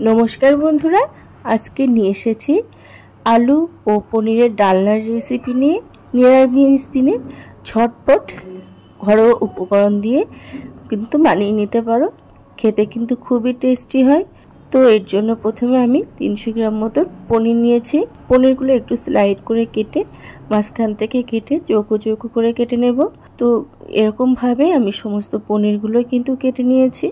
নমস্কার বন্ধুরা, আজকে নিয়ে এসেছি আলু ও পনিরের ডালনার রেসিপি নিয়ে। নিরামিষ দিনে ঝটপট ঘরোয়া উপকরণ দিয়ে কিন্তু বানিয়ে নিতে পারো, খেতে কিন্তু খুবই টেস্টি হয়। তো এর জন্য প্রথমে আমি 300 গ্রাম মতন পনির নিয়েছি। পনিরগুলো একটু স্লাইড করে কেটে মাঝখান থেকে কেটে চৌকো চৌকো করে কেটে নেব। তো এরকমভাবে আমি সমস্ত পনিরগুলো কিন্তু কেটে নিয়েছি।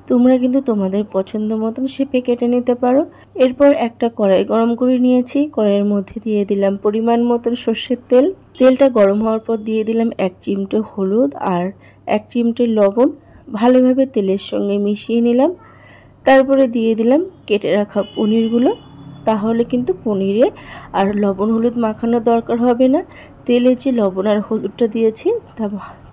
তোমরা কিন্তু তোমাদের পছন্দ মতন শেপে কেটে নিতে পারো। এরপর একটা কড়াই গরম করে নিয়েছি। কড়াইয়ের মধ্যে দিয়ে দিলাম পরিমাণ মতন সর্ষের তেল। তেলটা গরম হওয়ার পর দিয়ে দিলাম 1 চিমটে হলুদ আর 1 চিমটে লবণ। ভালোভাবে তেলের সঙ্গে মিশিয়ে নিলাম। তারপরে দিয়ে দিলাম কেটে রাখা পনিরগুলো। তাহলে কিন্তু পনিরে আর লবণ হলুদ মাখানোর দরকার হবে না। তেলে যে লবণ আর হলুদটা দিয়েছি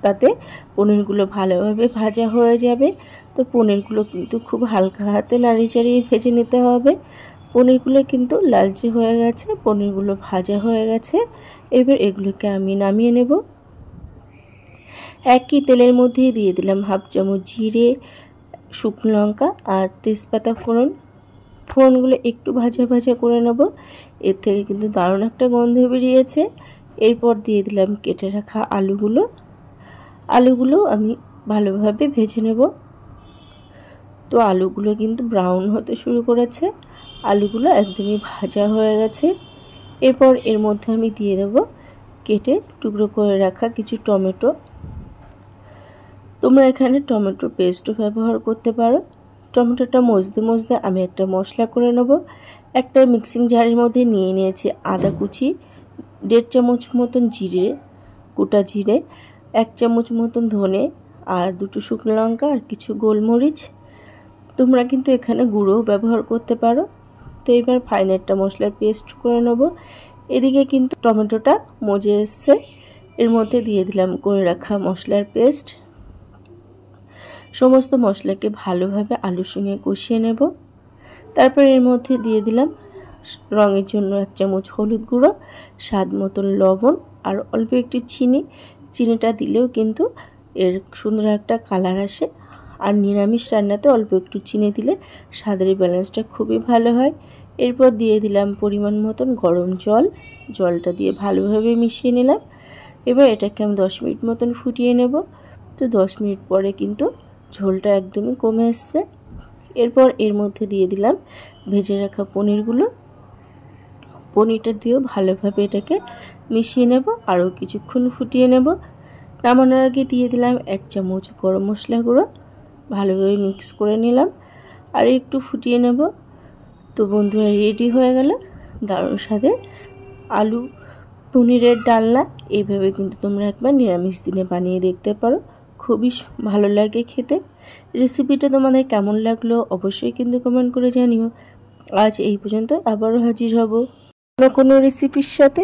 তাতে পনিরগুলো ভালোভাবে ভাজা হয়ে যাবে। তো পনিরগুলো কিন্তু খুব হালকা হাতে নাড়িয়ে চাড়িয়ে ভেজে নিতে হবে। পনিরগুলো কিন্তু লালচে হয়ে গেছে, পনিরগুলো ভাজা হয়ে গেছে। এবার এগুলোকে আমি নামিয়ে নেব। একই তেলের মধ্যে দিয়ে দিলাম 1/2 চামচ জিরে, শুকনো লঙ্কা আর তেজপাতা ফোড়ন। ফোড়নগুলো একটু ভাজা ভাজা করে নেব। এর থেকে কিন্তু দারুণ একটা গন্ধ বেরিয়েছে। এরপর দিয়ে দিলাম কেটে রাখা আলুগুলো আমি ভালোভাবে ভেজে নেব। তো আলুগুলো কিন্তু ব্রাউন হতে শুরু করেছে, আলুগুলো একদমই ভাজা হয়ে গেছে। এরপর এর মধ্যে আমি দিয়ে দেব কেটে টুকরো করে রাখা কিছু টমেটো। তোমরা এখানে টমেটো পেস্টও ব্যবহার করতে পারো। টমেটোটা মজতে আমি একটা মশলা করে নেব। একটা মিক্সিং জারের মধ্যে নিয়ে নিয়েছি আদা কুচি, 1.5 চামচ মতন জিরে, গোটা জিরে, 1 চামচ মতন ধনে আর 2টো শুকনো লঙ্কা আর কিছু গোলমরিচ। তোমরা কিন্তু এখানে গুঁড়োও ব্যবহার করতে পারো। তো এবার ফাইন একটা মশলার পেস্ট করে নেব। এদিকে কিন্তু টমেটোটা মজে এসছে। এর মধ্যে দিয়ে দিলাম করে রাখা মশলার পেস্ট। সমস্ত মশলাকে ভালোভাবে আলুর সঙ্গে কষিয়ে নেব। তারপর এর মধ্যে দিয়ে দিলাম রঙের জন্য 1 চামচ হলুদ গুঁড়ো, স্বাদ মতন লবণ আর অল্প একটু চিনি। চিনিটা দিলেও কিন্তু এর সুন্দর একটা কালার আসে। আর নিরামিষ রান্নাতে অল্প একটু চিনি দিলে স্বাদের ব্যালেন্সটা খুবই ভালো হয়। এরপর দিয়ে দিলাম পরিমাণ মতন গরম জল। জলটা দিয়ে ভালোভাবে মিশিয়ে নিলাম। এবার এটাকে আমি 10 মিনিট মতন ফুটিয়ে নেব। তো 10 মিনিট পরে কিন্তু ঝোলটা একদমই কমে এসছে। এরপর এর মধ্যে দিয়ে দিলাম ভেজে রাখা পনিরটা দিয়েও ভালোভাবে এটাকে মিশিয়ে নেব। আরও কিছুক্ষণ ফুটিয়ে নেব। নামানোর আগে দিয়ে দিলাম 1 চামচ গরম মশলা গুঁড়ো। ভালোভাবে মিক্স করে নিলাম আর একটু ফুটিয়ে নেব। তো বন্ধুরা, রেডি হয়ে গেল দারুণ স্বাদের আলু পনিরের ডালনা। এইভাবে কিন্তু তোমরা একবার নিরামিষ দিনে বানিয়ে দেখতে পারো, খুবই ভালো লাগে খেতে। রেসিপিটা তোমাদের কেমন লাগলো অবশ্যই কিন্তু কমেন্ট করে জানিও। আজ এই পর্যন্ত, আবারও হাজির হব অন্য কোনো রেসিপির সাথে।